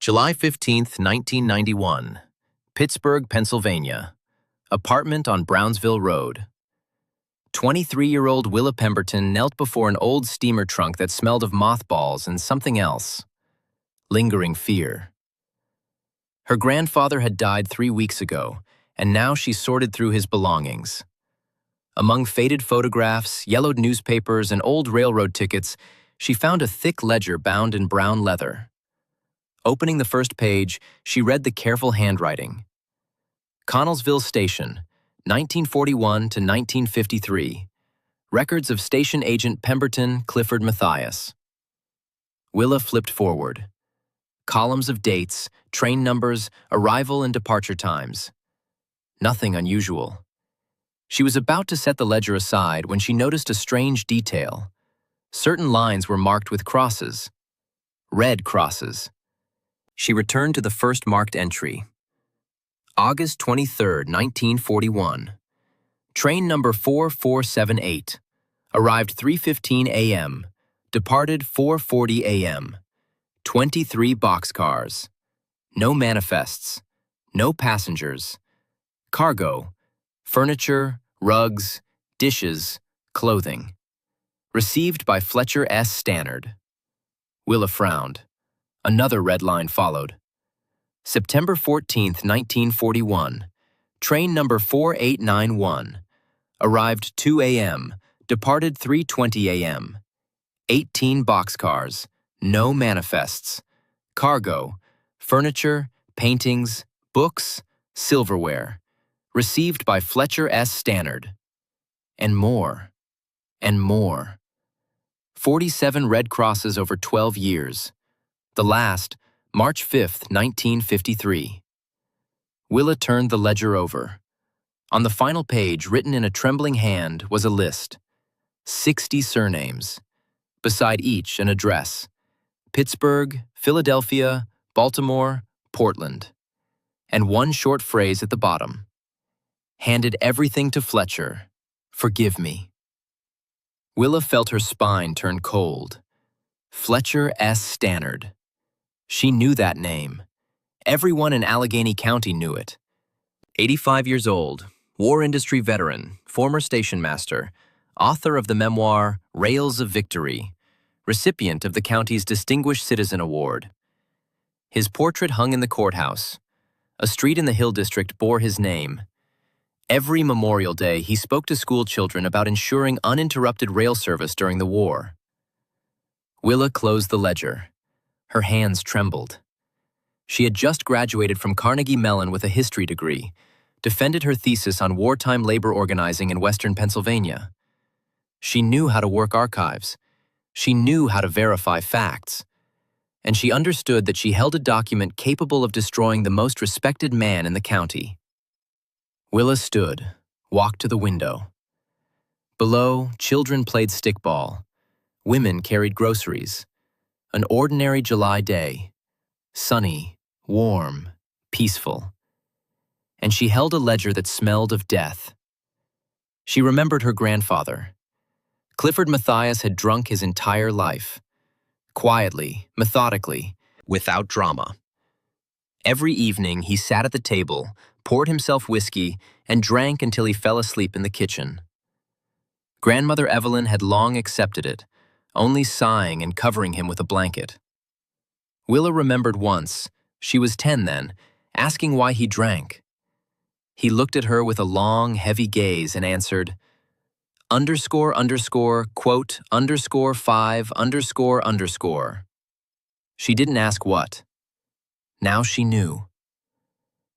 July 15, 1991. Pittsburgh, Pennsylvania. Apartment on Brownsville Road. 23-year-old Willa Pemberton knelt before an old steamer trunk that smelled of mothballs and something else. Lingering fear. Her grandfather had died 3 weeks ago, and now she sorted through his belongings. Among faded photographs, yellowed newspapers, and old railroad tickets, she found a thick ledger bound in brown leather. Opening the first page, she read the careful handwriting. Connellsville Station, 1941 to 1953. Records of station agent Pemberton, Clifford, Matthias. Willa flipped forward. Columns of dates, train numbers, arrival and departure times. Nothing unusual. She was about to set the ledger aside when she noticed a strange detail. Certain lines were marked with crosses. Red crosses. She returned to the first marked entry. August 23, 1941. Train number 4478. Arrived 3:15 a.m. Departed 4:40 a.m. 23 boxcars. No manifests. No passengers. Cargo. Furniture, rugs, dishes, clothing. Received by Fletcher S. Stannard. Willa frowned. Another red line followed. September 14, 1941. Train number 4891. Arrived 2 a.m. Departed 3:20 a.m. 18 boxcars. No manifests. Cargo. Furniture, paintings, books, silverware. Received by Fletcher S. Stannard. And more. And more. 47 red crosses over 12 years. The last, March 5, 1953. Willa turned the ledger over. On the final page, written in a trembling hand, was a list. 60 surnames. Beside each, an address. Pittsburgh, Philadelphia, Baltimore, Portland. And one short phrase at the bottom. Handed everything to Fletcher. Forgive me. Willa felt her spine turn cold. Fletcher S. Stannard. She knew that name. Everyone in Allegheny County knew it. 85 years old, war industry veteran, former station master, author of the memoir Rails of Victory, recipient of the county's Distinguished Citizen Award. His portrait hung in the courthouse. A street in the Hill District bore his name. Every Memorial Day, he spoke to school children about ensuring uninterrupted rail service during the war. Willa closed the ledger. Her hands trembled. She had just graduated from Carnegie Mellon with a history degree, defended her thesis on wartime labor organizing in Western Pennsylvania. She knew how to work archives. She knew how to verify facts. And she understood that she held a document capable of destroying the most respected man in the county. Willa stood, walked to the window. Below, children played stickball. Women carried groceries. An ordinary July day. Sunny, warm, peaceful. And she held a ledger that smelled of death. She remembered her grandfather. Clifford Matthias had drunk his entire life. Quietly, methodically, without drama. Every evening he sat at the table, poured himself whiskey, and drank until he fell asleep in the kitchen. Grandmother Evelyn had long accepted it, only sighing and covering him with a blanket. Willa remembered once, she was 10 then, asking why he drank. He looked at her with a long, heavy gaze and answered, quote, _5, __. She didn't ask what. Now she knew.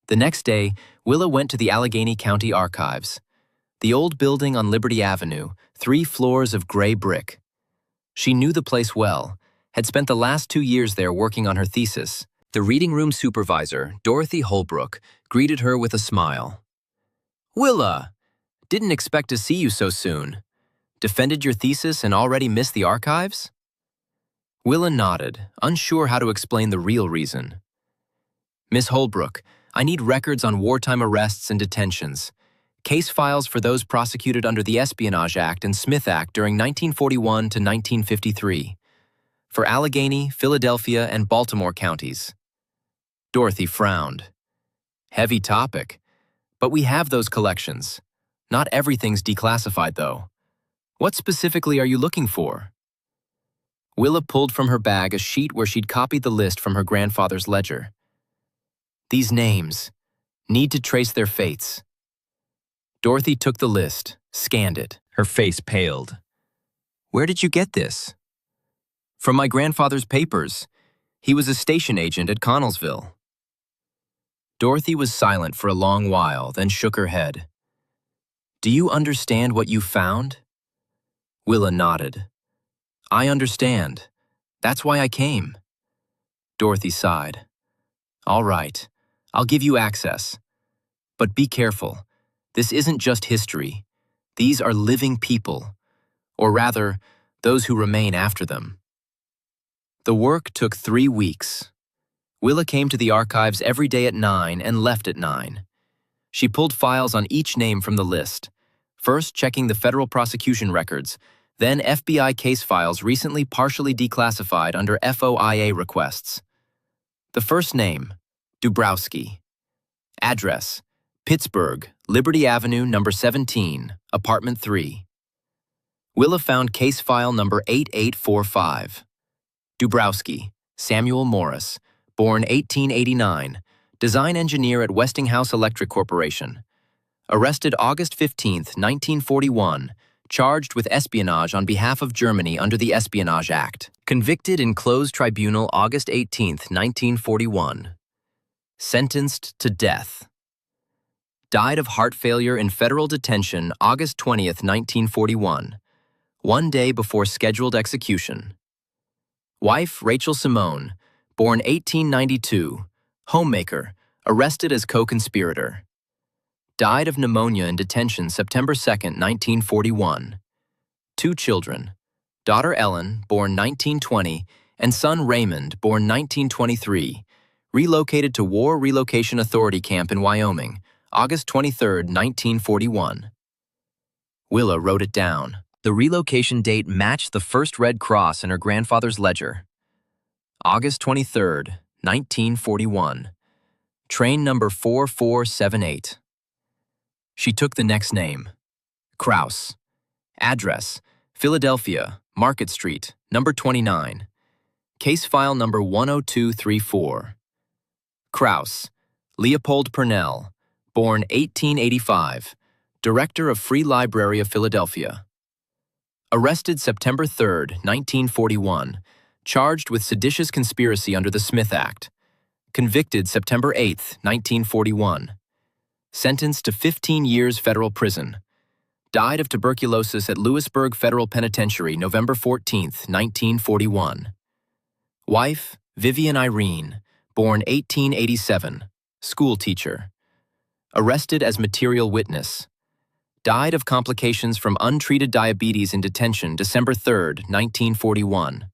The next day, Willa went to the Allegheny County Archives. The old building on Liberty Avenue, 3 floors of gray brick. She knew the place well, had spent the last 2 years there working on her thesis. The reading room supervisor, Dorothy Holbrook, greeted her with a smile. "Willa, didn't expect to see you so soon. Defended your thesis and already missed the archives?" Willa nodded, unsure how to explain the real reason. "Miss Holbrook, I need records on wartime arrests and detentions. Case files for those prosecuted under the Espionage Act and Smith Act during 1941 to 1953. For Allegheny, Philadelphia, and Baltimore counties." Dorothy frowned. Heavy topic, but we have those collections. Not everything's declassified, though. What specifically are you looking for? Willa pulled from her bag a sheet where she'd copied the list from her grandfather's ledger. These names need to trace their fates. Dorothy took the list, scanned it. Her face paled. Where did you get this? From my grandfather's papers. He was a station agent at Connellsville. Dorothy was silent for a long while, then shook her head. Do you understand what you found? Willa nodded. I understand. That's why I came. Dorothy sighed. All right, I'll give you access. But be careful. This isn't just history. These are living people, or rather, those who remain after them. The work took 3 weeks. Willa came to the archives every day at 9 and left at 9. She pulled files on each name from the list, first checking the federal prosecution records, then FBI case files recently partially declassified under FOIA requests. The first name, Dubrowski. Address, Pittsburgh, Liberty Avenue, number 17, apartment 3. Willa found case file number 8845. Dubrowski, Samuel Morris, born 1889, design engineer at Westinghouse Electric Corporation. Arrested August 15, 1941, charged with espionage on behalf of Germany under the Espionage Act. Convicted in closed tribunal August 18, 1941. Sentenced to death. Died of heart failure in federal detention August 20, 1941, 1 day before scheduled execution. Wife Rachel Simone, born 1892, homemaker, arrested as co-conspirator. Died of pneumonia in detention September 2, 1941. 2 children, daughter Ellen, born 1920, and son Raymond, born 1923, relocated to War Relocation Authority Camp in Wyoming, August 23, 1941. Willa wrote it down. The relocation date matched the first red cross in her grandfather's ledger. August 23, 1941. Train number 4478. She took the next name. Kraus. Address, Philadelphia, Market Street, number 29. Case file number 10234. Kraus, Leopold Purnell, born 1885, Director of Free Library of Philadelphia. Arrested September 3, 1941, charged with seditious conspiracy under the Smith Act. Convicted September 8, 1941. Sentenced to 15 years federal prison. Died of tuberculosis at Lewisburg Federal Penitentiary November 14, 1941. Wife, Vivian Irene, born 1887, school teacher. Arrested as material witness. Died of complications from untreated diabetes in detention December 3, 1941.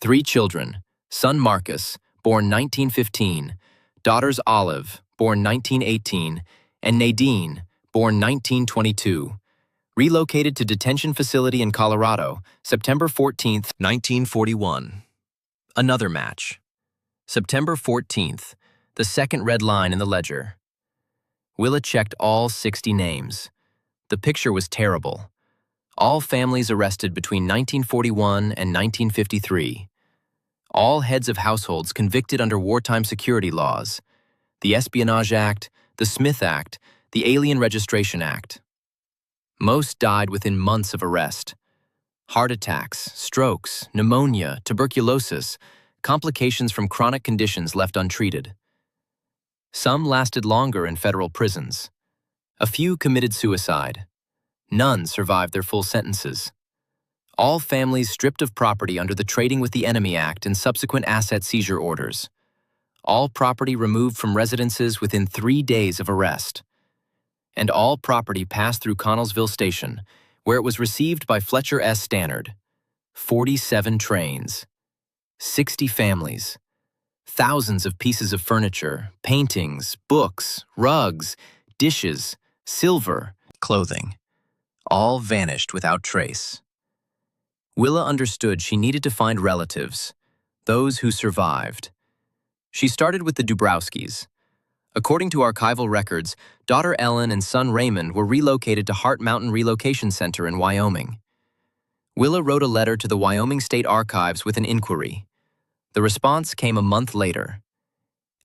3 children, son Marcus, born 1915, daughters Olive, born 1918, and Nadine, born 1922. Relocated to detention facility in Colorado, September 14, 1941. Another match. September 14th, the second red line in the ledger. Willa checked all 60 names. The picture was terrible. All families arrested between 1941 and 1953. All heads of households convicted under wartime security laws. The Espionage Act, the Smith Act, the Alien Registration Act. Most died within months of arrest. Heart attacks, strokes, pneumonia, tuberculosis, complications from chronic conditions left untreated. Some lasted longer in federal prisons. A few committed suicide. None survived their full sentences. All families stripped of property under the Trading with the Enemy Act and subsequent asset seizure orders. All property removed from residences within 3 days of arrest. And all property passed through Connellsville Station, where it was received by Fletcher S. Stannard. 47 trains. 60 families. Thousands of pieces of furniture, paintings, books, rugs, dishes, silver, clothing. All vanished without trace. Willa understood she needed to find relatives, those who survived. She started with the Dubrowskis. According to archival records, daughter Ellen and son Raymond were relocated to Heart Mountain Relocation Center in Wyoming. Willa wrote a letter to the Wyoming State Archives with an inquiry. The response came a month later.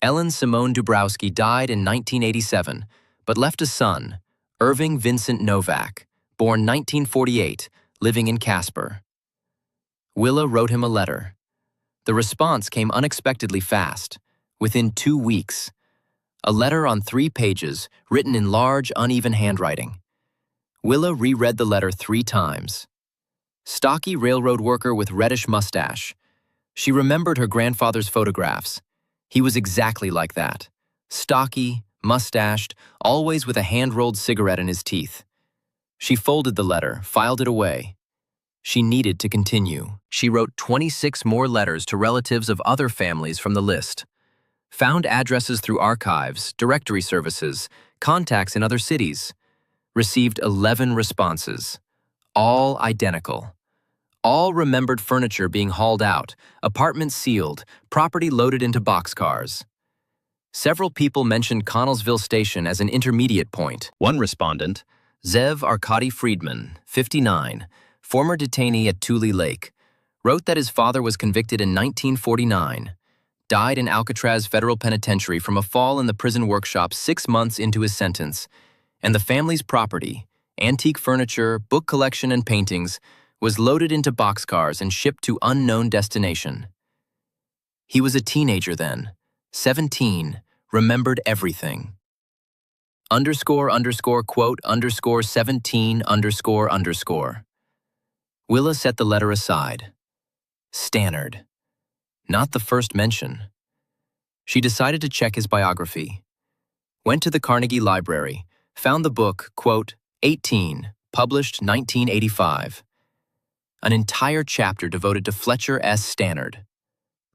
Ellen Simone Dubrowski died in 1987, but left a son, Irving Vincent Novak, born 1948, living in Casper. Willa wrote him a letter. The response came unexpectedly fast, within 2 weeks. A letter on 3 pages, written in large, uneven handwriting. Willa reread the letter 3 times. Stocky railroad worker with reddish mustache. She remembered her grandfather's photographs. He was exactly like that. Stocky, mustached, always with a hand-rolled cigarette in his teeth. She folded the letter, filed it away. She needed to continue. She wrote 26 more letters to relatives of other families from the list. Found addresses through archives, directory services, contacts in other cities. Received 11 responses. All identical. All remembered furniture being hauled out, apartments sealed, property loaded into boxcars. Several people mentioned Connellsville Station as an intermediate point. One respondent, Zev Arkady Friedman, 59, former detainee at Tule Lake, wrote that his father was convicted in 1949, died in Alcatraz Federal Penitentiary from a fall in the prison workshop 6 months into his sentence, and the family's property, antique furniture, book collection, and paintings, was loaded into boxcars and shipped to unknown destination. He was a teenager then, 17, remembered everything. __quote _17 ___. Willa set the letter aside. Stannard. Not the first mention. She decided to check his biography. Went to the Carnegie Library, found the book, quote, 18, published 1985. An entire chapter devoted to Fletcher S. Stannard.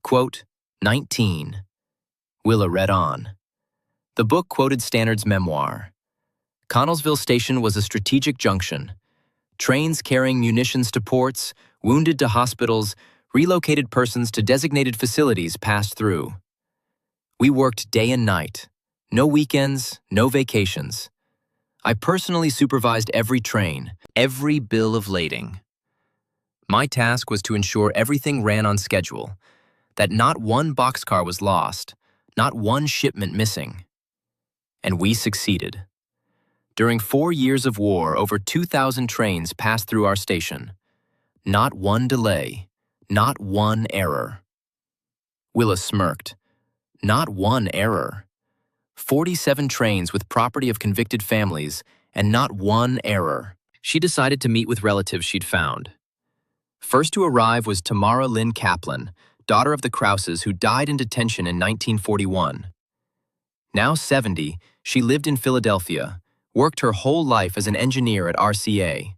Quote, 19. Willa read on. The book quoted Stannard's memoir. Connellsville Station was a strategic junction. Trains carrying munitions to ports, wounded to hospitals, relocated persons to designated facilities passed through. We worked day and night. No weekends, no vacations. I personally supervised every train, every bill of lading. My task was to ensure everything ran on schedule, that not one boxcar was lost, not one shipment missing. And we succeeded. During 4 years of war, over 2,000 trains passed through our station. Not one delay, not one error. Willa smirked. Not one error. 47 trains with property of convicted families, and not one error. She decided to meet with relatives she'd found. First to arrive was Tamara Lynn Kaplan, daughter of the Krauses who died in detention in 1941. Now 70, she lived in Philadelphia, worked her whole life as an engineer at RCA.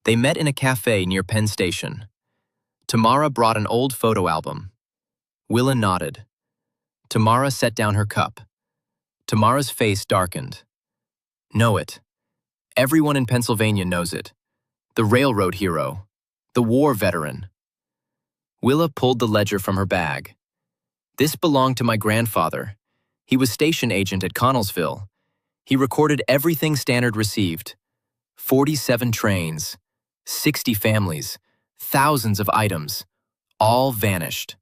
They met in a cafe near Penn Station. Tamara brought an old photo album. Willa nodded. Tamara set down her cup. Tamara's face darkened. Know it. Everyone in Pennsylvania knows it. The railroad hero. The war veteran. Willa pulled the ledger from her bag. This belonged to my grandfather. He was station agent at Connellsville. He recorded everything Stannard received. 47 trains, 60 families, thousands of items, all vanished.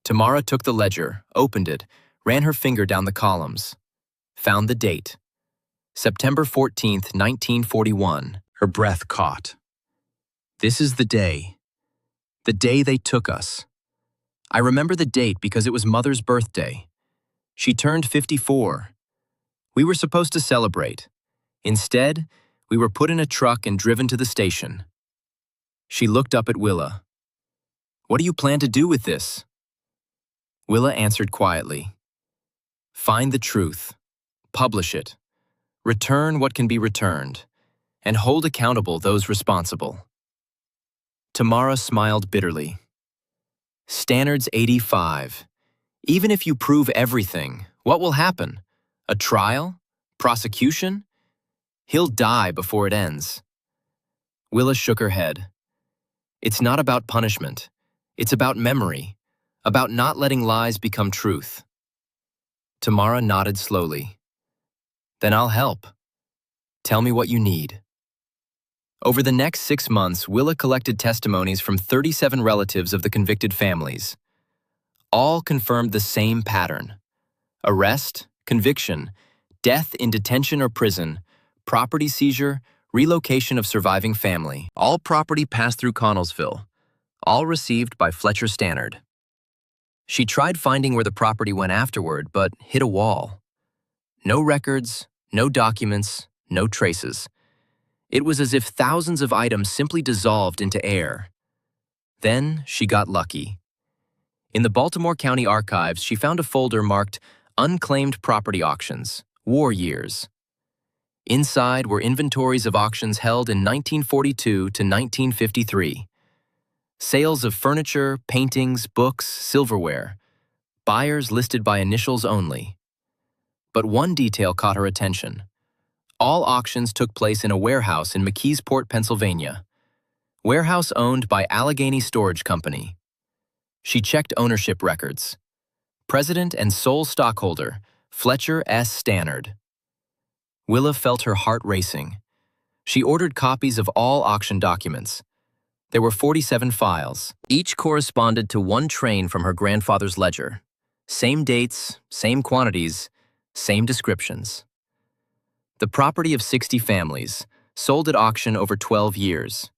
Tamara took the ledger, opened it, ran her finger down the columns. Found the date. September 14th, 1941. Her breath caught. This is the day they took us. I remember the date because it was Mother's birthday. She turned 54. We were supposed to celebrate. Instead, we were put in a truck and driven to the station. She looked up at Willa. What do you plan to do with this? Willa answered quietly. Find the truth. Publish it. Return what can be returned. And hold accountable those responsible. Tamara smiled bitterly. Stannard's 85. Even if you prove everything, what will happen? A trial? Prosecution? He'll die before it ends. Willa shook her head. It's not about punishment. It's about memory. About not letting lies become truth. Tamara nodded slowly. Then I'll help. Tell me what you need. Over the next 6 months, Willa collected testimonies from 37 relatives of the convicted families. All confirmed the same pattern: arrest, conviction, death in detention or prison, property seizure, relocation of surviving family. All property passed through Connellsville, all received by Fletcher Stannard. She tried finding where the property went afterward, but hit a wall. No records, no documents, no traces. It was as if thousands of items simply dissolved into air. Then she got lucky. In the Baltimore County Archives, she found a folder marked Unclaimed Property Auctions, War Years. Inside were inventories of auctions held in 1942 to 1953. Sales of furniture, paintings, books, silverware. Buyers listed by initials only. But one detail caught her attention. All auctions took place in a warehouse in McKeesport, Pennsylvania. Warehouse owned by Allegheny Storage Company. She checked ownership records. President and sole stockholder, Fletcher S. Stannard. Willa felt her heart racing. She ordered copies of all auction documents. There were 47 files. Each corresponded to one train from her grandfather's ledger. Same dates, same quantities, same descriptions. The property of 60 families, sold at auction over 12 years.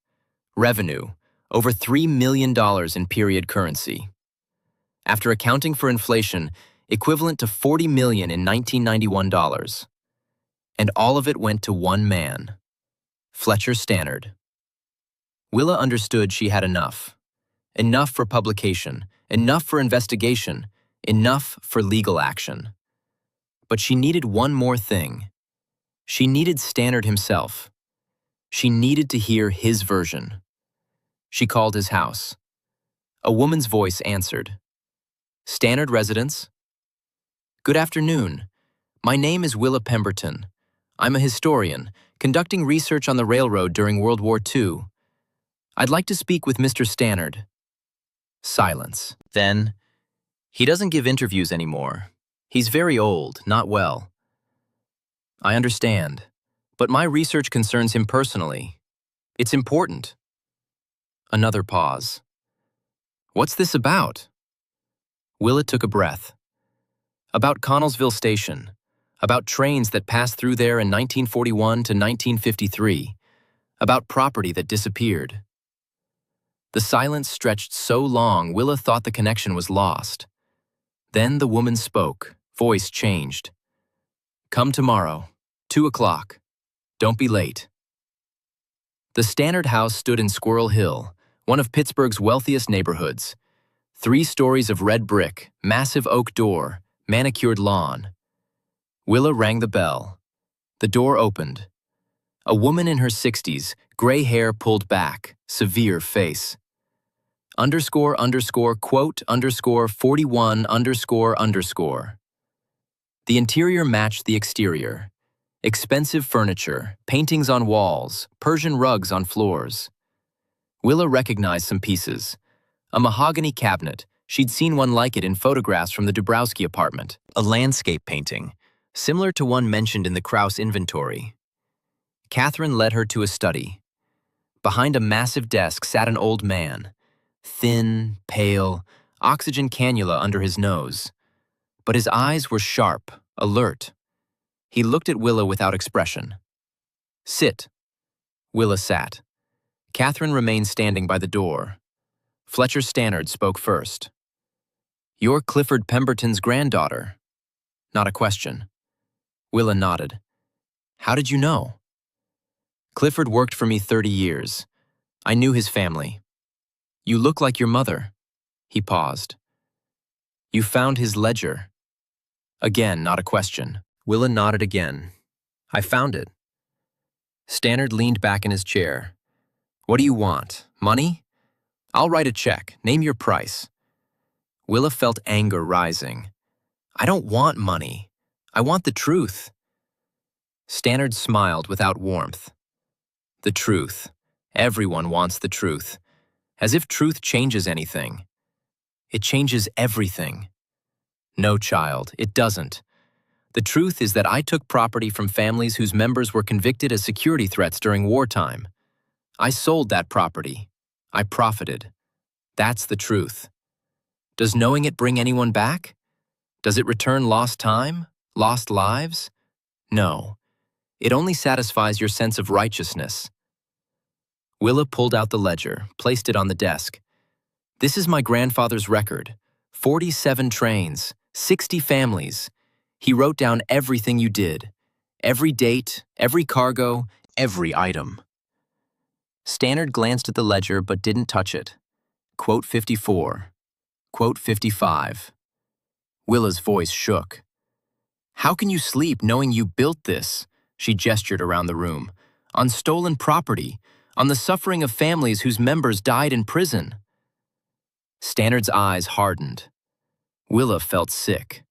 Revenue, over $3 million in period currency. After accounting for inflation, equivalent to $40 million in 1991 dollars. And all of it went to one man, Fletcher Stannard. Willa understood she had enough. Enough for publication, enough for investigation, enough for legal action. But she needed one more thing. She needed Stannard himself. She needed to hear his version. She called his house. A woman's voice answered. Stannard residence? Good afternoon. My name is Willa Pemberton. I'm a historian, conducting research on the railroad during World War II. I'd like to speak with Mr. Stannard. Silence. Then, he doesn't give interviews anymore. He's very old, not well. I understand, but my research concerns him personally. It's important. Another pause. What's this about? Willa took a breath. About Connellsville Station. About trains that passed through there in 1941 to 1953. About property that disappeared. The silence stretched so long, Willa thought the connection was lost. Then the woman spoke, voice changed. Come tomorrow, 2 o'clock. Don't be late. The Stannard house stood in Squirrel Hill, one of Pittsburgh's wealthiest neighborhoods. 3 stories of red brick, massive oak door, manicured lawn. Willa rang the bell. The door opened. A woman in her 60s, gray hair pulled back, severe face. __quote _41 __. The interior matched the exterior. Expensive furniture, paintings on walls, Persian rugs on floors. Willa recognized some pieces. A mahogany cabinet, she'd seen one like it in photographs from the Dubrowski apartment. A landscape painting, similar to one mentioned in the Krauss inventory. Catherine led her to a study. Behind a massive desk sat an old man. Thin, pale, oxygen cannula under his nose. But his eyes were sharp, alert. He looked at Willa without expression. Sit. Willa sat. Catherine remained standing by the door. Fletcher Stannard spoke first. You're Clifford Pemberton's granddaughter. Not a question. Willa nodded. How did you know? Clifford worked for me 30 years. I knew his family. You look like your mother. He paused. You found his ledger. Again, not a question. Willa nodded again. I found it. Stannard leaned back in his chair. What do you want? Money? I'll write a check. Name your price. Willa felt anger rising. I don't want money. I want the truth. Stannard smiled without warmth. The truth. Everyone wants the truth. As if truth changes anything. It changes everything. No, child, it doesn't. The truth is that I took property from families whose members were convicted as security threats during wartime. I sold that property. I profited. That's the truth. Does knowing it bring anyone back? Does it return lost time? Lost lives? No. It only satisfies your sense of righteousness. Willa pulled out the ledger, placed it on the desk. This is my grandfather's record. 47 trains, 60 families. He wrote down everything you did. Every date, every cargo, every item. Stannard glanced at the ledger but didn't touch it. Quote 54. Quote 55. Willa's voice shook. How can you sleep knowing you built this? She gestured around the room. On stolen property, on the suffering of families whose members died in prison. Stannard's eyes hardened. Willa felt sick.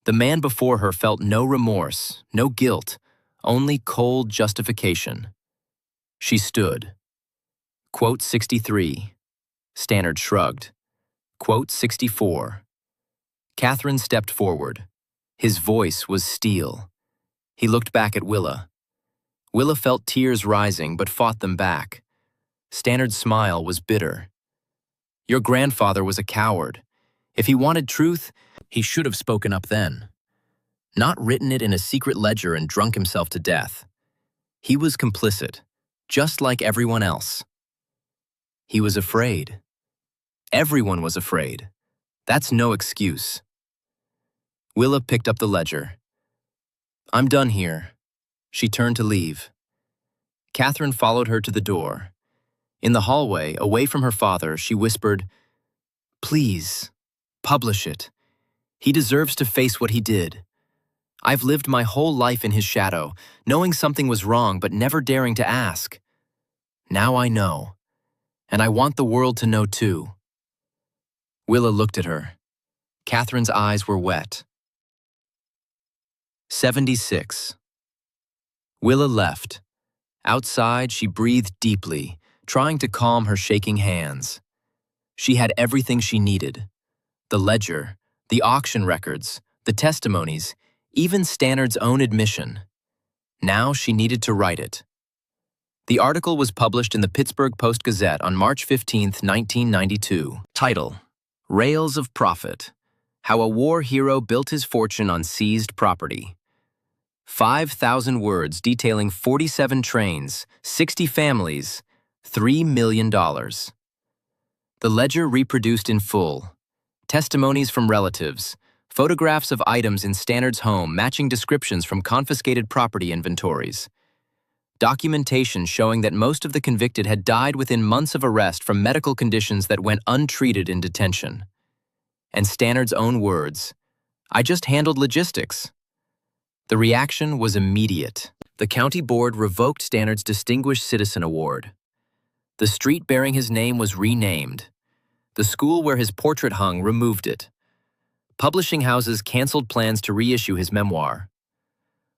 The man before her felt no remorse, no guilt, only cold justification. She stood. Quote 63. Stannard shrugged. Quote 64. Catherine stepped forward. His voice was steel. He looked back at Willa. Willa felt tears rising but fought them back. Stannard's smile was bitter. Your grandfather was a coward. If he wanted truth, he should have spoken up then. Not written it in a secret ledger and drunk himself to death. He was complicit, just like everyone else. He was afraid. Everyone was afraid. That's no excuse. Willa picked up the ledger. I'm done here. She turned to leave. Catherine followed her to the door. In the hallway, away from her father, she whispered, Please, publish it. He deserves to face what he did. I've lived my whole life in his shadow, knowing something was wrong but never daring to ask. Now I know, and I want the world to know too. Willa looked at her. Catherine's eyes were wet. 76. Willa left. Outside, she breathed deeply, trying to calm her shaking hands. She had everything she needed. The ledger, the auction records, the testimonies, even Stannard's own admission. Now she needed to write it. The article was published in the Pittsburgh Post-Gazette on March 15, 1992. Title: Rails of Profit: How a War Hero Built His Fortune on Seized Property. 5,000 words detailing 47 trains, 60 families, $3 million. The ledger reproduced in full. Testimonies from relatives, photographs of items in Stannard's home matching descriptions from confiscated property inventories. Documentation showing that most of the convicted had died within months of arrest from medical conditions that went untreated in detention. And Stannard's own words, I just handled logistics. The reaction was immediate. The county board revoked Stannard's Distinguished Citizen Award. The street bearing his name was renamed. The school where his portrait hung removed it. Publishing houses canceled plans to reissue his memoir.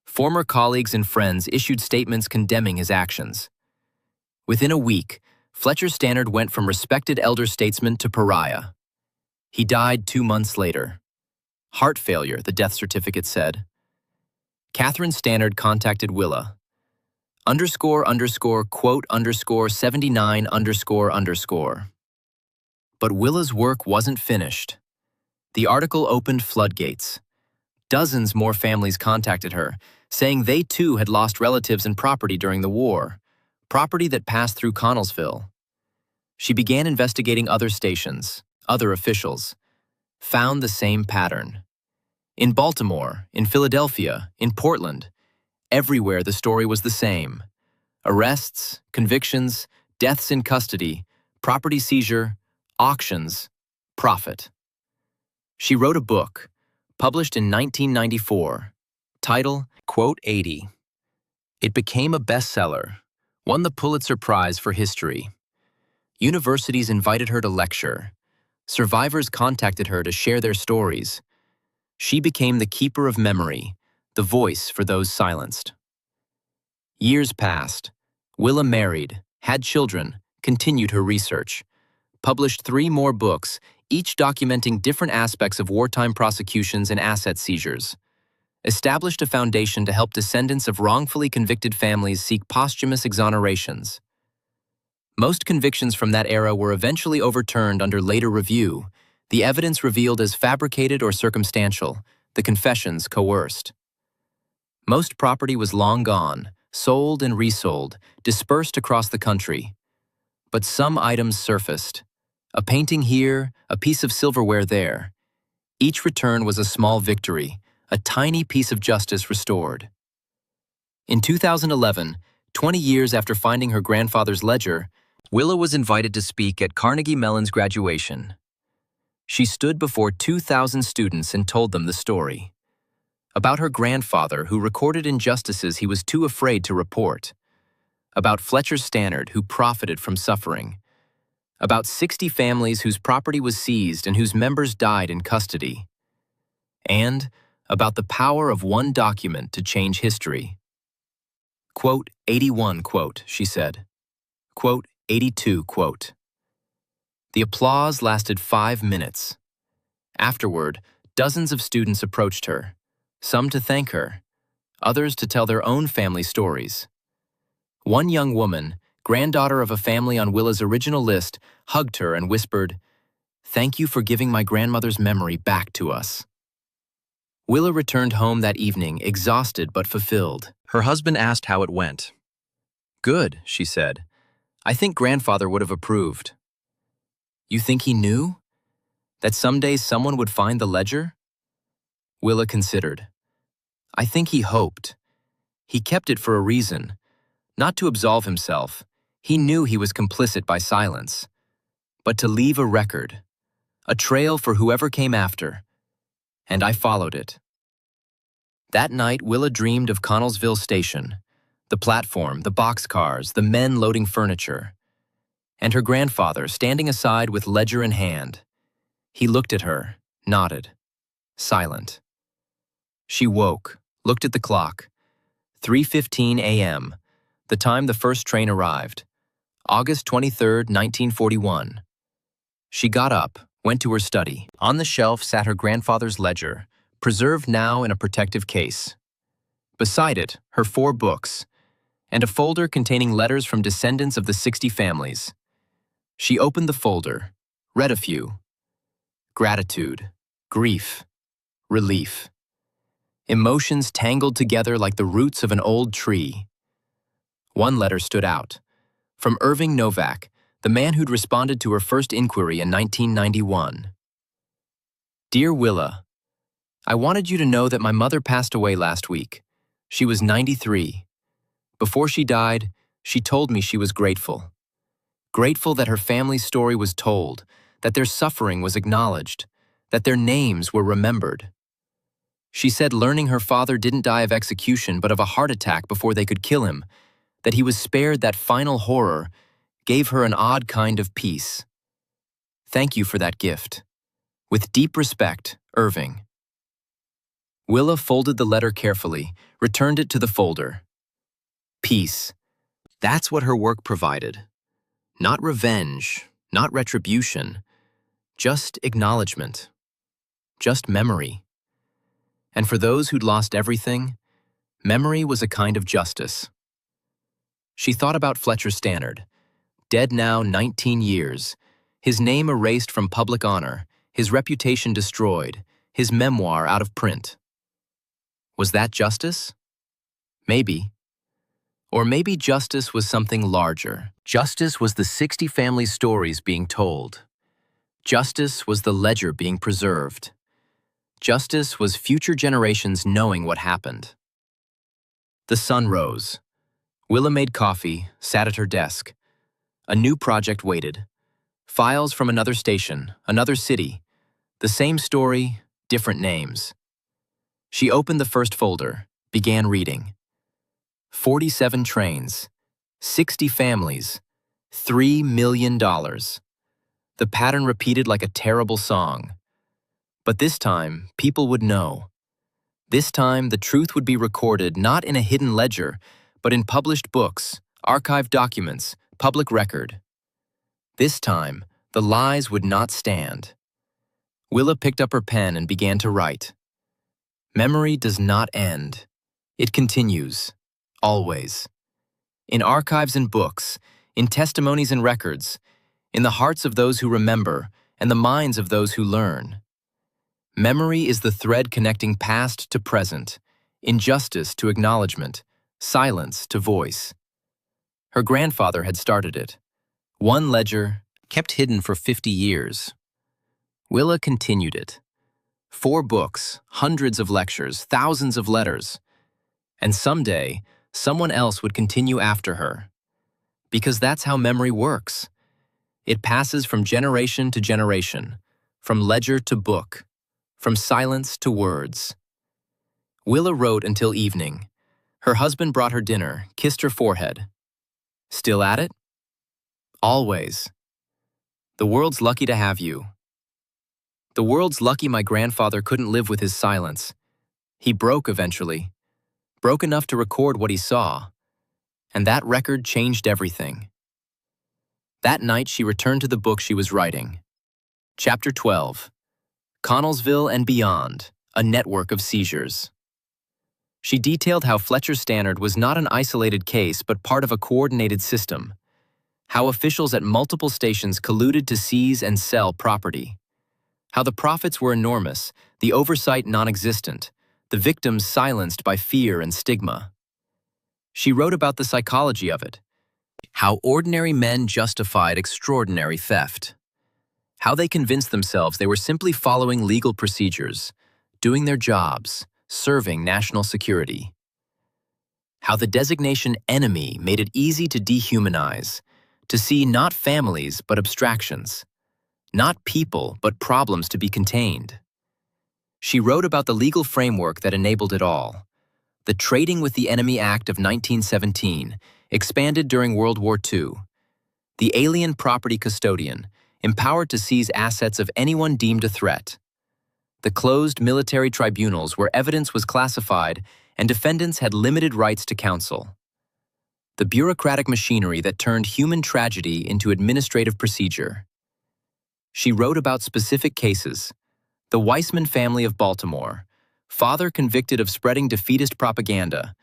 Former colleagues and friends issued statements condemning his actions. Within a week, Fletcher Stannard went from respected elder statesman to pariah. He died 2 months later. Heart failure, the death certificate said. Catherine Stannard contacted Willa. __quote _79 __. But Willa's work wasn't finished. The article opened floodgates. Dozens more families contacted her, saying they too had lost relatives and property during the war, property that passed through Connellsville. She began investigating other stations, other officials, found the same pattern. In Baltimore, in Philadelphia, in Portland, everywhere the story was the same. Arrests, convictions, deaths in custody, property seizure, auctions, profit. She wrote a book, published in 1994, title, quote 80. It became a bestseller, won the Pulitzer Prize for History. Universities invited her to lecture. Survivors contacted her to share their stories. She became the keeper of memory, the voice for those silenced. Years passed. Willa married, had children, continued her research, published 3 more books, each documenting different aspects of wartime prosecutions and asset seizures, established a foundation to help descendants of wrongfully convicted families seek posthumous exonerations. Most convictions from that era were eventually overturned under later review, the evidence revealed as fabricated or circumstantial, the confessions coerced. Most property was long gone, sold and resold, dispersed across the country. But some items surfaced. A painting here, a piece of silverware there. Each return was a small victory, a tiny piece of justice restored. In 2011, 20 years after finding her grandfather's ledger, Willa was invited to speak at Carnegie Mellon's graduation. She stood before 2,000 students and told them the story. About her grandfather who recorded injustices he was too afraid to report. About Fletcher Stannard who profited from suffering. About 60 families whose property was seized and whose members died in custody. And about the power of one document to change history. Quote, 81, quote, she said. Quote, 82, quote. The applause lasted 5 minutes. Afterward, dozens of students approached her, some to thank her, others to tell their own family stories. One young woman, granddaughter of a family on Willa's original list, hugged her and whispered, "Thank you for giving my grandmother's memory back to us." Willa returned home that evening, exhausted but fulfilled. Her husband asked how it went. "Good," she said. "I think grandfather would have approved." "You think he knew? That someday someone would find the ledger?" Willa considered. "I think he hoped. He kept it for a reason. Not to absolve himself. He knew he was complicit by silence. But to leave a record. A trail for whoever came after. And I followed it." That night, Willa dreamed of Connellsville Station. The platform, the boxcars, the men loading furniture. And her grandfather standing aside with ledger in hand. He looked at her, nodded, silent. She woke, looked at the clock. 3:15 a.m., the time the first train arrived. August 23, 1941. She got up, went to her study. On the shelf sat her grandfather's ledger, preserved now in a protective case. Beside it, her 4 books, and a folder containing letters from descendants of the 60 families. She opened the folder, read a few. Gratitude, grief, relief. Emotions tangled together like the roots of an old tree. One letter stood out. From Irving Novak, the man who'd responded to her first inquiry in 1991. "Dear Willa, I wanted you to know that my mother passed away last week. She was 93. Before she died, she told me she was grateful. Grateful that her family's story was told, that their suffering was acknowledged, that their names were remembered. She said learning her father didn't die of execution but of a heart attack before they could kill him, that he was spared that final horror, gave her an odd kind of peace. Thank you for that gift. With deep respect, Irving." Willa folded the letter carefully, returned it to the folder. Peace. That's what her work provided. Not revenge, not retribution, just acknowledgement, just memory. And for those who'd lost everything, memory was a kind of justice. She thought about Fletcher Stannard, dead now 19 years, his name erased from public honor, his reputation destroyed, his memoir out of print. Was that justice? Maybe. Or maybe justice was something larger. Justice was the 60 family stories being told. Justice was the ledger being preserved. Justice was future generations knowing what happened. The sun rose. Willa made coffee, sat at her desk. A new project waited. Files from another station, another city. The same story, different names. She opened the first folder, began reading. 47 trains, 60 families, $3 million. The pattern repeated like a terrible song. But this time, people would know. This time, the truth would be recorded not in a hidden ledger, but in published books, archived documents, public record. This time, the lies would not stand. Willa picked up her pen and began to write. Memory does not end. It continues, always. In archives and books, in testimonies and records, in the hearts of those who remember and the minds of those who learn. Memory is the thread connecting past to present, injustice to acknowledgement, silence to voice. Her grandfather had started it. One ledger, kept hidden for 50 years. Willa continued it. 4 books, hundreds of lectures, thousands of letters. And someday, someone else would continue after her. Because that's how memory works. It passes from generation to generation, from ledger to book, from silence to words. Willa wrote until evening. Her husband brought her dinner, kissed her forehead. Still at it? Always. The world's lucky to have you. The world's lucky my grandfather couldn't live with his silence. He broke eventually. Broke enough to record what he saw. And that record changed everything. That night she returned to the book she was writing. Chapter 12. Connellsville and Beyond, a network of seizures. She detailed how Fletcher Stannard was not an isolated case but part of a coordinated system. How officials at multiple stations colluded to seize and sell property. How the profits were enormous, the oversight non-existent, the victims silenced by fear and stigma. She wrote about the psychology of it. How ordinary men justified extraordinary theft. How they convinced themselves they were simply following legal procedures, doing their jobs, serving national security. How the designation enemy made it easy to dehumanize, to see not families but abstractions, not people but problems to be contained. She wrote about the legal framework that enabled it all. The Trading with the Enemy Act of 1917, expanded during World War II. The alien property custodian, empowered to seize assets of anyone deemed a threat. The closed military tribunals where evidence was classified and defendants had limited rights to counsel. The bureaucratic machinery that turned human tragedy into administrative procedure. She wrote about specific cases. The Weissman family of Baltimore, father convicted of spreading defeatist propaganda,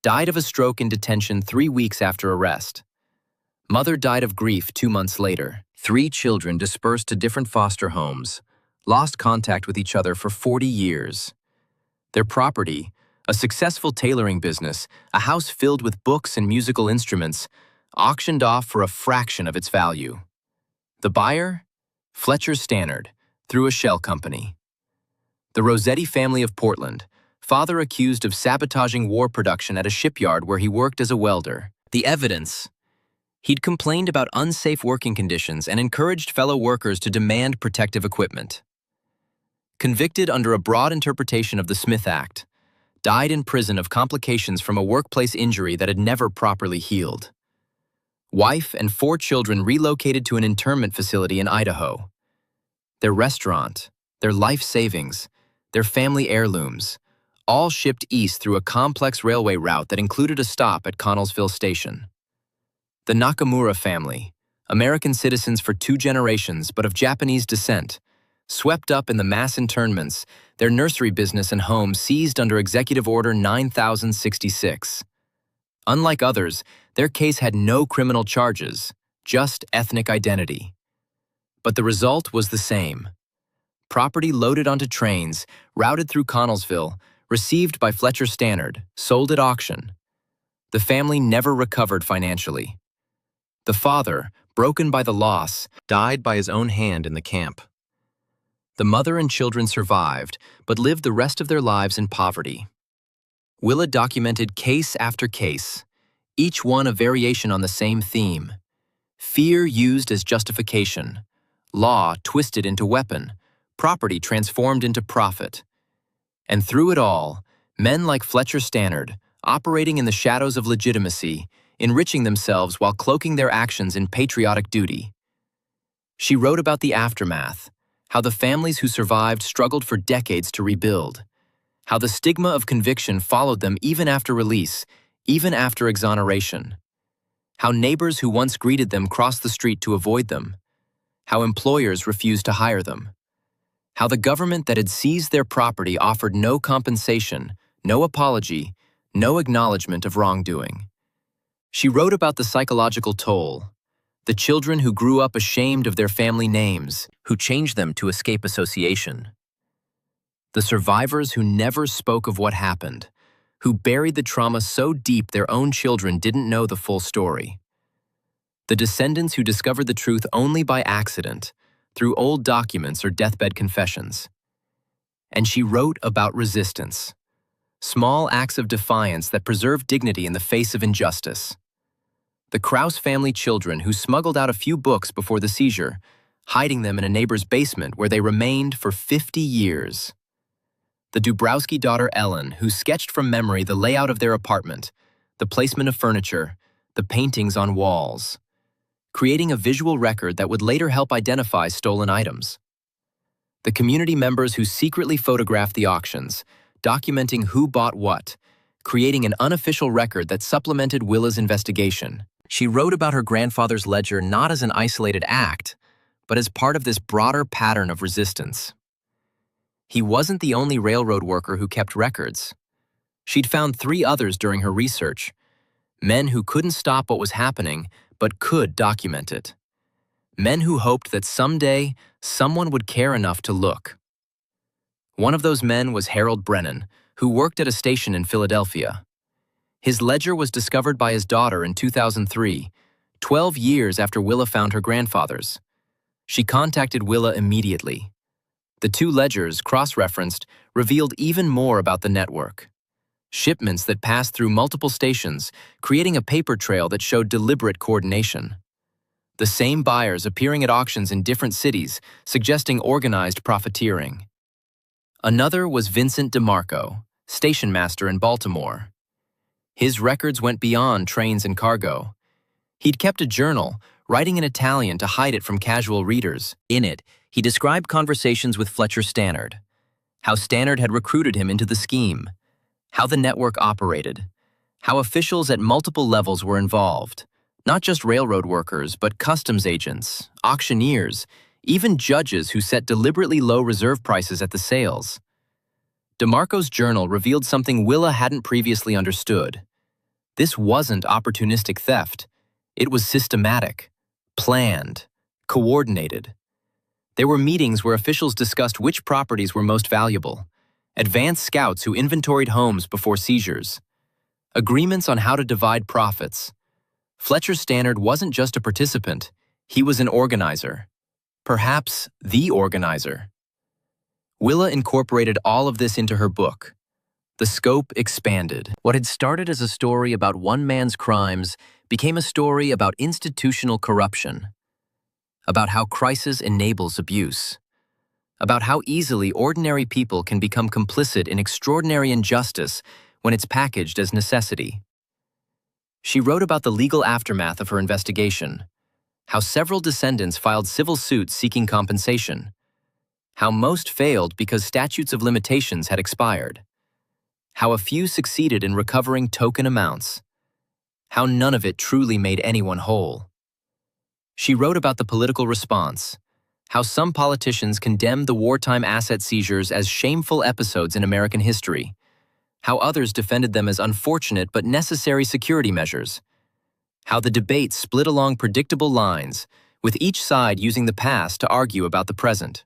died of a stroke in detention 3 weeks after arrest. Mother died of grief 2 months later. 3 children dispersed to different foster homes, lost contact with each other for 40 years. Their property, a successful tailoring business, a house filled with books and musical instruments, auctioned off for a fraction of its value. The buyer? Fletcher Stannard, through a shell company. The Rossetti family of Portland, father accused of sabotaging war production at a shipyard where he worked as a welder. The evidence? He'd complained about unsafe working conditions and encouraged fellow workers to demand protective equipment. Convicted under a broad interpretation of the Smith Act, died in prison of complications from a workplace injury that had never properly healed. Wife and 4 children relocated to an internment facility in Idaho. Their restaurant, their life savings, their family heirlooms, all shipped east through a complex railway route that included a stop at Connellsville Station. The Nakamura family, American citizens for 2 generations but of Japanese descent, swept up in the mass internments, their nursery business and home seized under Executive Order 9066. Unlike others, their case had no criminal charges, just ethnic identity. But the result was the same. Property loaded onto trains, routed through Connellsville, received by Fletcher Stannard, sold at auction. The family never recovered financially. The father, broken by the loss, died by his own hand in the camp. The mother and children survived, but lived the rest of their lives in poverty. Willa documented case after case, each one a variation on the same theme. Fear used as justification, law twisted into weapon, property transformed into profit. And through it all, men like Fletcher Stannard, operating in the shadows of legitimacy, enriching themselves while cloaking their actions in patriotic duty. She wrote about the aftermath, how the families who survived struggled for decades to rebuild, how the stigma of conviction followed them even after release, even after exoneration, how neighbors who once greeted them crossed the street to avoid them, how employers refused to hire them, How the government that had seized their property offered no compensation, no apology, no acknowledgement of wrongdoing. She wrote about the psychological toll, the children who grew up ashamed of their family names, who changed them to escape association. The survivors who never spoke of what happened, who buried the trauma so deep their own children didn't know the full story. The descendants who discovered the truth only by accident, through old documents or deathbed confessions. And she wrote about resistance, small acts of defiance that preserved dignity in the face of injustice. The Krause family children who smuggled out a few books before the seizure, hiding them in a neighbor's basement where they remained for 50 years. The Dubrowski daughter Ellen, who sketched from memory the layout of their apartment, the placement of furniture, the paintings on walls, creating a visual record that would later help identify stolen items. The community members who secretly photographed the auctions, documenting who bought what, creating an unofficial record that supplemented Willa's investigation. She wrote about her grandfather's ledger not as an isolated act, but as part of this broader pattern of resistance. He wasn't the only railroad worker who kept records. She'd found 3 others during her research, men who couldn't stop what was happening, but could document it. Men who hoped that someday someone would care enough to look. One of those men was Harold Brennan, who worked at a station in Philadelphia. His ledger was discovered by his daughter in 2003, 12 years after Willa found her grandfather's. She contacted Willa immediately. The 2 ledgers, cross-referenced, revealed even more about the network. Shipments that passed through multiple stations, creating a paper trail that showed deliberate coordination. The same buyers appearing at auctions in different cities, suggesting organized profiteering. Another was Vincent DeMarco, station master in Baltimore. His records went beyond trains and cargo. He'd kept a journal, writing in Italian to hide it from casual readers. In it, he described conversations with Fletcher Stannard, how Stannard had recruited him into the scheme, how the network operated, how officials at multiple levels were involved, not just railroad workers, but customs agents, auctioneers, even judges who set deliberately low reserve prices at the sales. DeMarco's journal revealed something Willa hadn't previously understood. This wasn't opportunistic theft. It was systematic, planned, coordinated. There were meetings where officials discussed which properties were most valuable, advanced scouts who inventoried homes before seizures, agreements on how to divide profits. Fletcher Stannard wasn't just a participant, he was an organizer. Perhaps the organizer. Willa incorporated all of this into her book. The scope expanded. What had started as a story about one man's crimes became a story about institutional corruption, about how crisis enables abuse, about how easily ordinary people can become complicit in extraordinary injustice when it's packaged as necessity. She wrote about the legal aftermath of her investigation, how several descendants filed civil suits seeking compensation, how most failed because statutes of limitations had expired, how a few succeeded in recovering token amounts, how none of it truly made anyone whole. She wrote about the political response, how some politicians condemned the wartime asset seizures as shameful episodes in American history, how others defended them as unfortunate but necessary security measures, how the debate split along predictable lines, with each side using the past to argue about the present.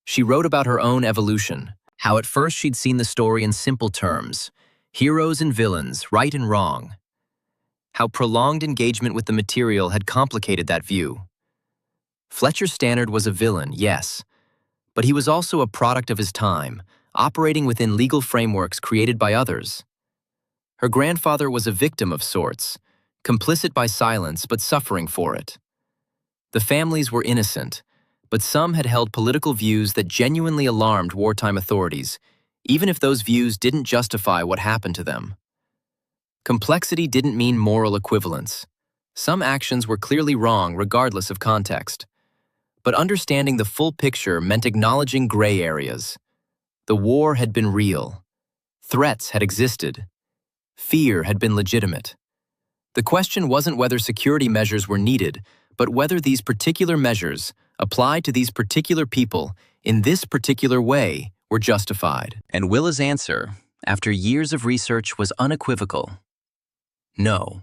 She wrote about her own evolution, how at first she'd seen the story in simple terms, heroes and villains, right and wrong, how prolonged engagement with the material had complicated that view. Fletcher Stannard was a villain, yes, but he was also a product of his time, operating within legal frameworks created by others. Her grandfather was a victim of sorts, complicit by silence but suffering for it. The families were innocent, but some had held political views that genuinely alarmed wartime authorities, even if those views didn't justify what happened to them. Complexity didn't mean moral equivalence. Some actions were clearly wrong regardless of context. But understanding the full picture meant acknowledging gray areas. The war had been real. Threats had existed. Fear had been legitimate. The question wasn't whether security measures were needed, but whether these particular measures, applied to these particular people, in this particular way, were justified. And Willa's answer, after years of research, was unequivocal. No.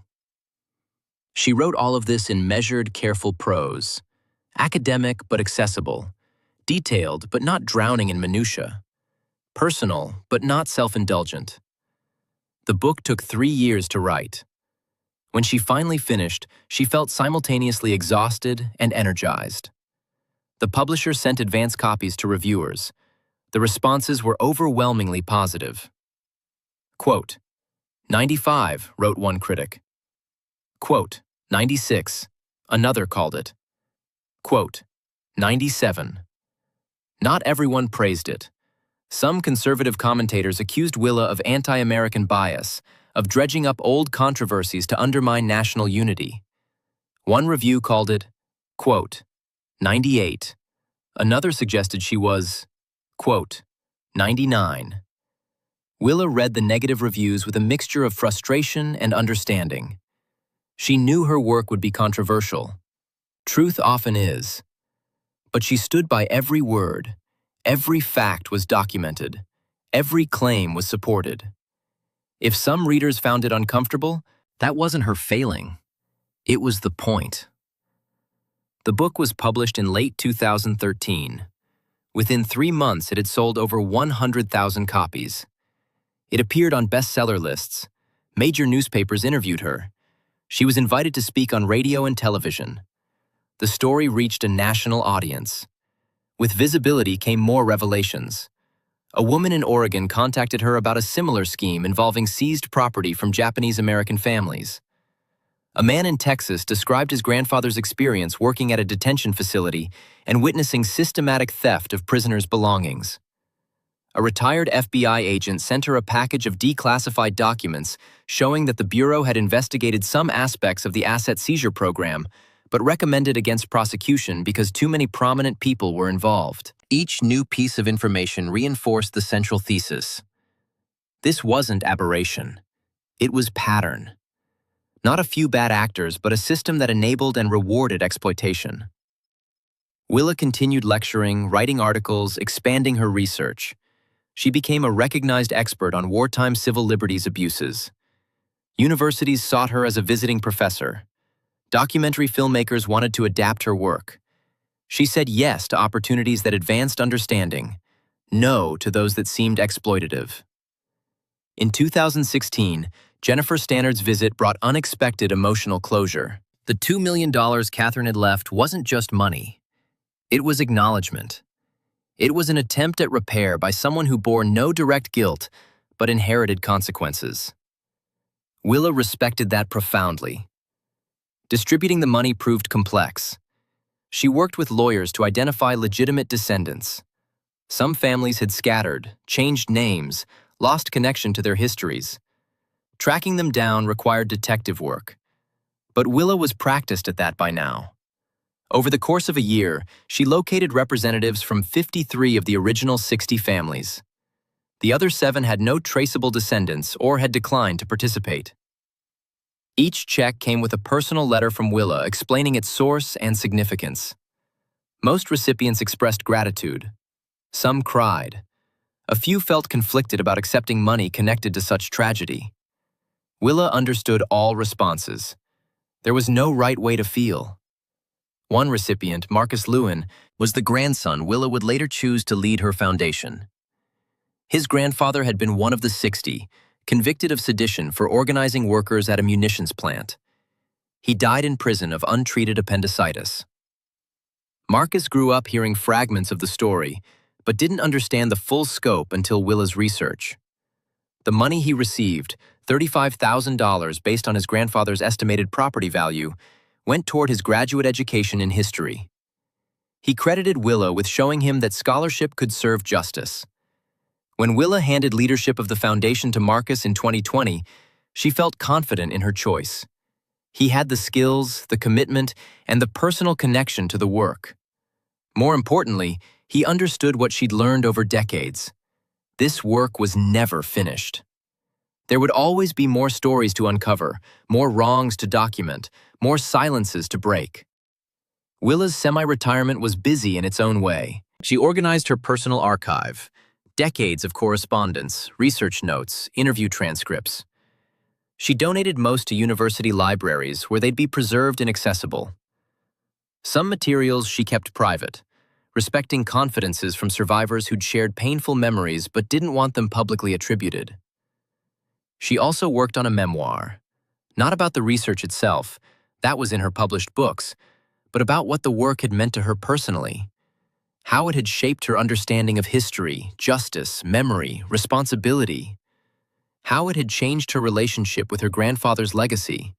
She wrote all of this in measured, careful prose, academic but accessible, detailed but not drowning in minutia, personal but not self-indulgent. The book took 3 years to write. When she finally finished, she felt simultaneously exhausted and energized. The publisher sent advance copies to reviewers. The responses were overwhelmingly positive. Quote, 95, wrote one critic. Quote, 96, another called it. Quote, 97. Not everyone praised it. Some conservative commentators accused Willa of anti-American bias, of dredging up old controversies to undermine national unity. One review called it, quote, 98. Another suggested she was, quote, 99. Willa read the negative reviews with a mixture of frustration and understanding. She knew her work would be controversial. Truth often is. But she stood by every word. Every fact was documented. Every claim was supported. If some readers found it uncomfortable, that wasn't her failing. It was the point. The book was published in late 2013. Within 3 months, it had sold over 100,000 copies. It appeared on bestseller lists. Major newspapers interviewed her. She was invited to speak on radio and television. The story reached a national audience. With visibility came more revelations. A woman in Oregon contacted her about a similar scheme involving seized property from Japanese-American families. A man in Texas described his grandfather's experience working at a detention facility and witnessing systematic theft of prisoners' belongings. A retired FBI agent sent her a package of declassified documents showing that the Bureau had investigated some aspects of the asset seizure program, but recommended against prosecution because too many prominent people were involved. Each new piece of information reinforced the central thesis. This wasn't aberration. It was pattern. Not a few bad actors, but a system that enabled and rewarded exploitation. Willa continued lecturing, writing articles, expanding her research. She became a recognized expert on wartime civil liberties abuses. Universities sought her as a visiting professor. Documentary filmmakers wanted to adapt her work. She said yes to opportunities that advanced understanding, no to those that seemed exploitative. In 2016, Jennifer Stannard's visit brought unexpected emotional closure. The $2 million Catherine had left wasn't just money. It was acknowledgement. It was an attempt at repair by someone who bore no direct guilt, but inherited consequences. Willa respected that profoundly. Distributing the money proved complex. She worked with lawyers to identify legitimate descendants. Some families had scattered, changed names, lost connection to their histories. Tracking them down required detective work. But Willa was practiced at that by now. Over the course of a year, she located representatives from 53 of the original 60 families. The other 7 had no traceable descendants or had declined to participate. Each check came with a personal letter from Willa explaining its source and significance. Most recipients expressed gratitude. Some cried. A few felt conflicted about accepting money connected to such tragedy. Willa understood all responses. There was no right way to feel. One recipient, Marcus Lewin, was the grandson Willa would later choose to lead her foundation. His grandfather had been one of the 60, convicted of sedition for organizing workers at a munitions plant. He died in prison of untreated appendicitis. Marcus grew up hearing fragments of the story, but didn't understand the full scope until Willa's research. The money he received, $35,000 based on his grandfather's estimated property value, went toward his graduate education in history. He credited Willa with showing him that scholarship could serve justice. When Willa handed leadership of the foundation to Marcus in 2020, she felt confident in her choice. He had the skills, the commitment, and the personal connection to the work. More importantly, he understood what she'd learned over decades. This work was never finished. There would always be more stories to uncover, more wrongs to document, more silences to break. Willa's semi-retirement was busy in its own way. She organized her personal archive, decades of correspondence, research notes, interview transcripts. She donated most to university libraries where they'd be preserved and accessible. Some materials she kept private, respecting confidences from survivors who'd shared painful memories but didn't want them publicly attributed. She also worked on a memoir, not about the research itself, that was in her published books, but about what the work had meant to her personally, how it had shaped her understanding of history, justice, memory, responsibility, how it had changed her relationship with her grandfather's legacy,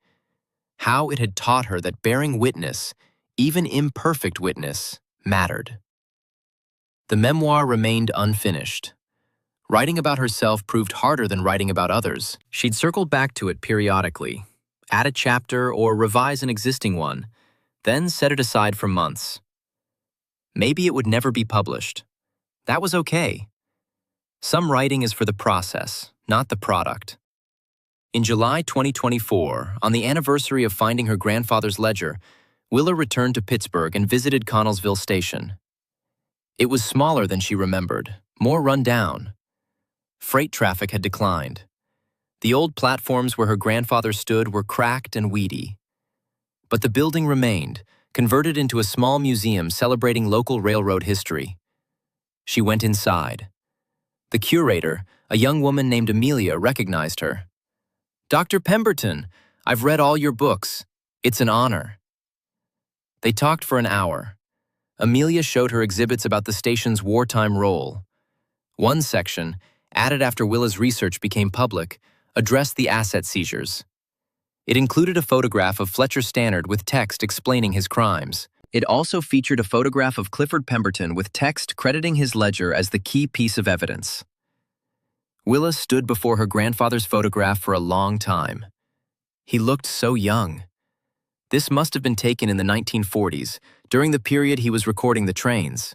how it had taught her that bearing witness, even imperfect witness, mattered. The memoir remained unfinished. Writing about herself proved harder than writing about others. She'd circle back to it periodically, add a chapter or revise an existing one, then set it aside for months. Maybe it would never be published. That was okay. Some writing is for the process, not the product. In July 2024, on the anniversary of finding her grandfather's ledger, Willa returned to Pittsburgh and visited Connellsville Station. It was smaller than she remembered, more run down. Freight traffic had declined. The old platforms where her grandfather stood were cracked and weedy. But the building remained, converted into a small museum celebrating local railroad history. She went inside. The curator, a young woman named Amelia, recognized her. "Dr. Pemberton, I've read all your books. It's an honor." They talked for an hour. Amelia showed her exhibits about the station's wartime role. One section, added after Willa's research became public, addressed the asset seizures. It included a photograph of Fletcher Stannard with text explaining his crimes. It also featured a photograph of Clifford Pemberton with text crediting his ledger as the key piece of evidence. Willa stood before her grandfather's photograph for a long time. He looked so young. This must have been taken in the 1940s, during the period he was recording the trains.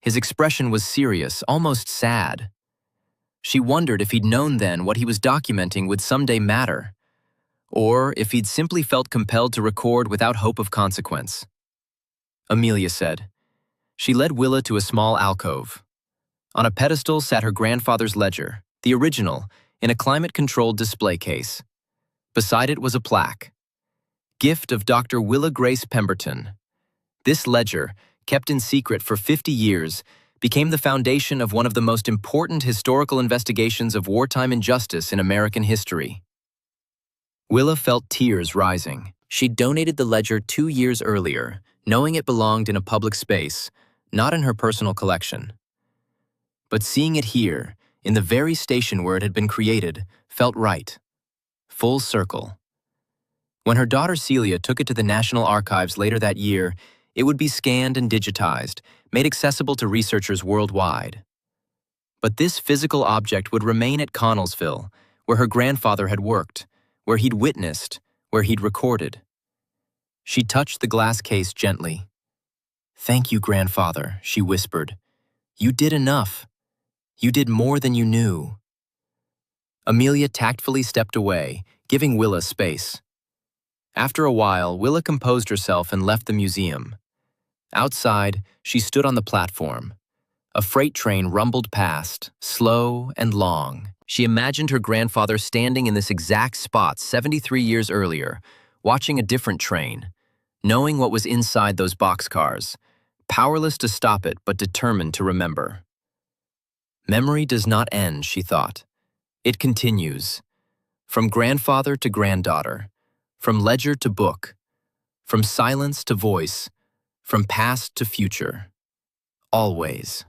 His expression was serious, almost sad. She wondered if he'd known then what he was documenting would someday matter, or if he'd simply felt compelled to record without hope of consequence. Amelia said. She led Willa to a small alcove. On a pedestal sat her grandfather's ledger, the original, in a climate-controlled display case. Beside it was a plaque. Gift of Dr. Willa Grace Pemberton. This ledger, kept in secret for 50 years, became the foundation of one of the most important historical investigations of wartime injustice in American history. Willa felt tears rising. She'd donated the ledger 2 years earlier, knowing it belonged in a public space, not in her personal collection. But seeing it here, in the very station where it had been created, felt right. Full circle. When her daughter Celia took it to the National Archives later that year, it would be scanned and digitized, made accessible to researchers worldwide. But this physical object would remain at Connellsville, where her grandfather had worked, where he'd witnessed, where he'd recorded. She touched the glass case gently. "Thank you, grandfather," she whispered. "You did enough. You did more than you knew." Amelia tactfully stepped away, giving Willa space. After a while, Willa composed herself and left the museum. Outside, she stood on the platform. A freight train rumbled past, slow and long. She imagined her grandfather standing in this exact spot 73 years earlier, watching a different train, knowing what was inside those boxcars, powerless to stop it but determined to remember. Memory does not end, she thought. It continues. From grandfather to granddaughter, from ledger to book, from silence to voice, from past to future. Always.